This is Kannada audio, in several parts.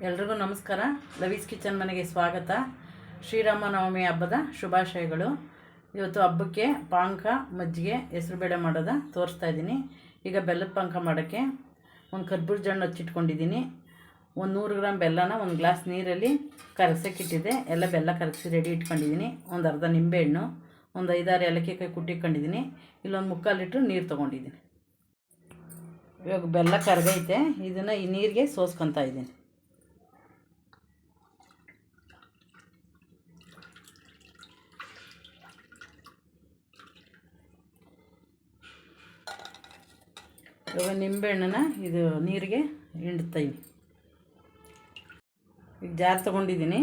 ಎಲ್ರಿಗೂ ನಮಸ್ಕಾರ. ಲವೀಸ್ ಕಿಚನ್ ಮನೆಗೆ ಸ್ವಾಗತ. ಶ್ರೀರಾಮನವಮಿ ಹಬ್ಬದ ಶುಭಾಶಯಗಳು. ಇವತ್ತು ಹಬ್ಬಕ್ಕೆ ಪಾನಕ, ಮಜ್ಜಿಗೆ, ಹೆಸರುಬೇಳೆ ಮಾಡೋದ ತೋರಿಸ್ತಾ ಇದ್ದೀನಿ. ಈಗ ಬೆಲ್ಲದ ಪಾನಕ ಮಾಡೋಕ್ಕೆ ಒಂದು ಕರ್ಬೂಜ ಹಣ್ಣು ಹಚ್ಚಿಟ್ಕೊಂಡಿದ್ದೀನಿ. ಒಂದು 100 ಗ್ರಾಮ್ ಬೆಲ್ಲನ ಒಂದು ಗ್ಲಾಸ್ ನೀರಲ್ಲಿ ಕರಗಿಸೋಕ್ಕಿಟ್ಟಿದ್ದೆ. ಎಲ್ಲ ಬೆಲ್ಲ ಕರಗಿಸಿ ರೆಡಿ ಇಟ್ಕೊಂಡಿದ್ದೀನಿ. ಒಂದು ಅರ್ಧ ನಿಂಬೆಹಣ್ಣು, ಒಂದು 5-6 ಏಲಕ್ಕಾಯಿ ಕುಟ್ಟಿಟ್ಕೊಂಡಿದ್ದೀನಿ. ಇಲ್ಲೊಂದು 3/4 ಲೀಟ್ರ್ ನೀರು ತೊಗೊಂಡಿದ್ದೀನಿ. ಇವಾಗ ಬೆಲ್ಲ ಕರಗೈತೆ. ಇದನ್ನು ಈ ನೀರಿಗೆ ಸೋಸ್ಕೊತಾ ಇದ್ದೀನಿ. ಇವಾಗ ನಿಂಬೆಹಣ್ಣನ್ನ ಇದು ನೀರಿಗೆ ಹಿಂಡ್ತಾಯಿನಿ. ಈಗ ಜಾರ್ ತೊಗೊಂಡಿದ್ದೀನಿ.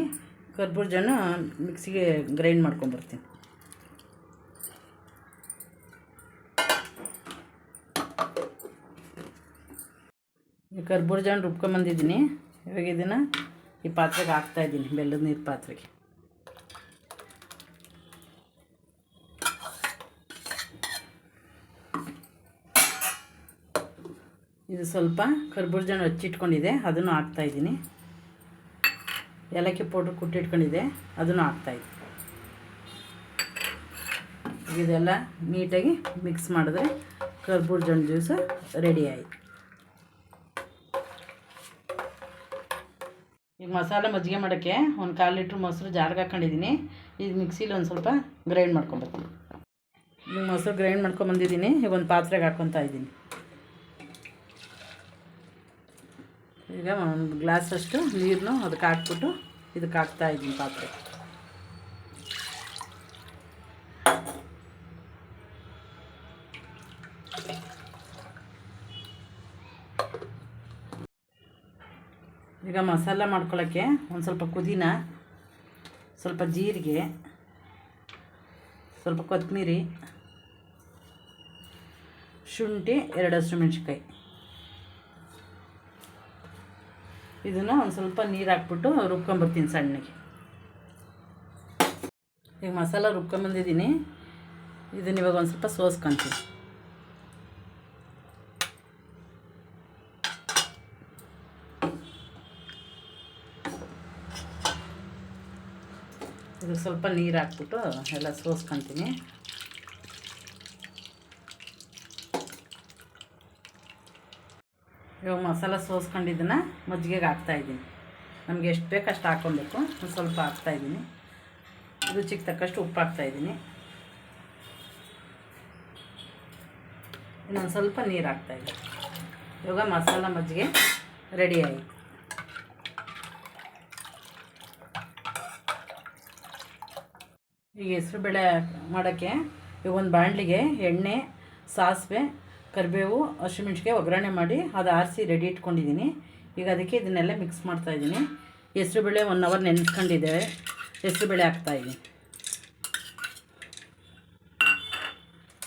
ಕರ್ಬೂಜ ಹಣ್ಣು ಮಿಕ್ಸಿಗೆ ಗ್ರೈಂಡ್ ಮಾಡ್ಕೊಂಬರ್ತೀನಿ. ಈ ಕರ್ಬೂಜ ಹಣ್ಣು ರುಬ್ಕೊಂಬಂದಿದ್ದೀನಿ. ಇವಾಗ ಇದನ್ನು ಈ ಪಾತ್ರೆಗೆ ಹಾಕ್ತಾಯಿದ್ದೀನಿ, ಬೆಲ್ಲದ ನೀರು ಪಾತ್ರೆಗೆ. ಇದು ಸ್ವಲ್ಪ ಕರ್ಬೂಜ ಹಣ್ಣು ಹಚ್ಚಿಟ್ಕೊಂಡಿದೆ, ಅದನ್ನು ಹಾಕ್ತಾಯಿದ್ದೀನಿ. ಏಲಕ್ಕಿ ಪೌಡ್ರ್ ಕುಟ್ಟಿಟ್ಕೊಂಡಿದೆ, ಅದನ್ನು ಹಾಕ್ತಾಯಿದ್ದೀನಿ. ಇದೆಲ್ಲ ನೀಟಾಗಿ ಮಿಕ್ಸ್ ಮಾಡಿದ್ರೆ ಕರ್ಬೂಜ ಹಣ್ಣು ಜ್ಯೂಸು ರೆಡಿ ಆಯಿತು. ಈಗ ಮಸಾಲೆ ಮಜ್ಜಿಗೆ ಮಾಡೋಕ್ಕೆ ಒಂದು 1/4 ಲೀಟ್ರ್ ಮೊಸರು ಜಾರ್ಗೆ ಹಾಕ್ಕೊಂಡಿದ್ದೀನಿ. ಇದು ಮಿಕ್ಸಿಲಿ ಒಂದು ಸ್ವಲ್ಪ ಗ್ರೈಂಡ್ ಮಾಡ್ಕೊಬೇಕು. ಈಗ ಮೊಸರು ಗ್ರೈಂಡ್ ಮಾಡ್ಕೊಂಬಂದಿದ್ದೀನಿ. ಈಗ ಒಂದು ಪಾತ್ರೆಗೆ ಹಾಕ್ಕೊತಾ ಇದ್ದೀನಿ. ಈಗ ಒಂದು ಗ್ಲಾಸಷ್ಟು ನೀರನ್ನು ಅದಕ್ಕೆ ಹಾಕ್ಬಿಟ್ಟು ಇದಕ್ಕೆ ಹಾಕ್ತಾಯಿದ್ದೀನಿ ಪಾತ್ರೆ. ಈಗ ಮಸಾಲ ಮಾಡ್ಕೊಳ್ಳೋಕ್ಕೆ ಒಂದು ಸ್ವಲ್ಪ ಪುದೀನ, ಸ್ವಲ್ಪ ಜೀರಿಗೆ, ಸ್ವಲ್ಪ ಕೊತ್ತಂಬರಿ, ಶುಂಠಿ, 2 ಹಸಿಮೆಣಸಿನ್ಕಾಯಿ, ಇದನ್ನು ಒಂದು ಸ್ವಲ್ಪ ನೀರು ಹಾಕ್ಬಿಟ್ಟು ರುಬ್ಕೊಂಬರ್ತೀನಿ ಸಣ್ಣಗೆ. ಈಗ ಮಸಾಲ ರುಬ್ಕೊಂಬಂದಿದ್ದೀನಿ. ಇದನ್ನ ಇವಾಗ ಒಂದು ಸ್ವಲ್ಪ ಸೋಸ್ಕೊತೀನಿ. ಇದಕ್ಕೆ ಸ್ವಲ್ಪ ನೀರು ಹಾಕ್ಬಿಟ್ಟು ಎಲ್ಲ ಸೋಸ್ಕೊತೀನಿ. ಇವಾಗ ಮಸಾಲ ಸೋಸ್ಕೊಂಡಿದ್ದನ್ನು ಮಜ್ಜಿಗೆಗೆ ಹಾಕ್ತಾಯಿದ್ದೀನಿ. ನಮಗೆ ಎಷ್ಟು ಬೇಕು ಅಷ್ಟು ಹಾಕ್ಕೊಬೇಕು. ಒಂದು ಸ್ವಲ್ಪ ಹಾಕ್ತಾಯಿದ್ದೀನಿ. ರುಚಿಗೆ ತಕ್ಕಷ್ಟು ಉಪ್ಪು ಹಾಕ್ತಾಯಿದ್ದೀನಿ. ಇನ್ನೊಂದು ಸ್ವಲ್ಪ ನೀರು ಹಾಕ್ತಾಯಿದ್ದೀನಿ. ಇವಾಗ ಮಸಾಲ ಮಜ್ಜಿಗೆ ರೆಡಿ ಆಯಿತು. ಈಗ ಹೆಸರುಬೇಳೆ ಮಾಡೋಕ್ಕೆ ಈಗ ಒಂದು ಬಾಣಲಿಗೆ ಎಣ್ಣೆ, ಸಾಸಿವೆ, ಕರಿಬೇವು, ಹಸಿಮೆಣ್ಸಿಕಾಯಿ ಒಗ್ಗರಣೆ ಮಾಡಿ ಅದು ಆರಿಸಿ ರೆಡಿ ಇಟ್ಕೊಂಡಿದ್ದೀನಿ. ಈಗ ಅದಕ್ಕೆ ಇದನ್ನೆಲ್ಲ ಮಿಕ್ಸ್ ಮಾಡ್ತಾಯಿದ್ದೀನಿ. ಹೆಸರುಬೇಳೆ 1 ಅವರ್ ನೆನೆಸ್ಕೊಂಡಿದ್ದೇವೆ. ಹೆಸರುಬೇಳೆ ಹಾಕ್ತಾಯಿದ್ದೀನಿ.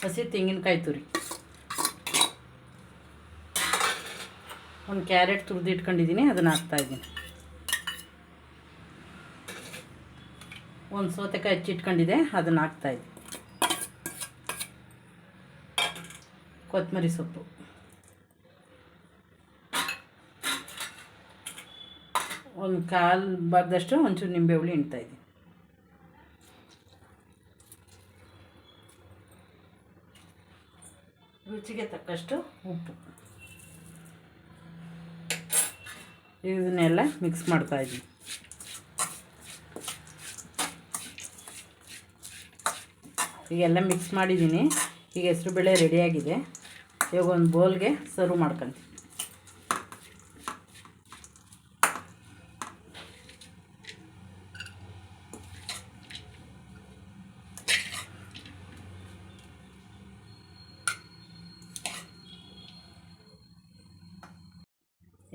ಹಸಿ ತೆಂಗಿನಕಾಯಿ ತುರಿ, ಒಂದು ಕ್ಯಾರೆಟ್ ತುರಿದು ಇಟ್ಕೊಂಡಿದ್ದೀನಿ, ಅದನ್ನು ಹಾಕ್ತಾಯಿದ್ದೀನಿ. ಒಂದು ಸೌತೆಕಾಯಿ ಹಚ್ಚಿಟ್ಕೊಂಡಿದ್ದೆ, ಅದನ್ನು ಹಾಕ್ತಾಯಿದ್ದೀನಿ. ಕೊತ್ತಂಬರಿ ಸೊಪ್ಪು, ಒಂದು 1/4 ಭಾಗದಷ್ಟು ಒಂಚೂರು ನಿಂಬೆ ಹುಳಿ ಹಿಂಡ್ತಾಯಿದ್ದೀನಿ. ರುಚಿಗೆ ತಕ್ಕಷ್ಟು ಉಪ್ಪು. ಇದನ್ನೆಲ್ಲ ಮಿಕ್ಸ್ ಮಾಡ್ತಾಯಿದ್ದೀನಿ. ಈಗೆಲ್ಲ ಮಿಕ್ಸ್ ಮಾಡಿದ್ದೀನಿ. ಈಗ ಹೆಸರುಬೇಳೆ ರೆಡಿಯಾಗಿದೆ. ಇವಾಗ ಒಂದು ಬೌಲ್ಗೆ ಸರ್ವ್ ಮಾಡ್ಕೊತೀನಿ.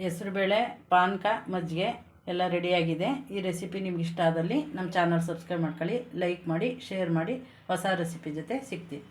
ಹೆಸರುಬೇಳೆ, ಪಾನಕ, ಮಜ್ಜಿಗೆ ಎಲ್ಲ ರೆಡಿಯಾಗಿದೆ. ಈ ರೆಸಿಪಿ ನಿಮ್ಗೆ ಇಷ್ಟ ಆದಲ್ಲಿ ನಮ್ಮ ಚಾನಲ್ ಸಬ್ಸ್ಕ್ರೈಬ್ ಮಾಡ್ಕೊಳ್ಳಿ, ಲೈಕ್ ಮಾಡಿ, ಶೇರ್ ಮಾಡಿ. ಹೊಸ ರೆಸಿಪಿ ಜೊತೆ ಸಿಗ್ತೀನಿ.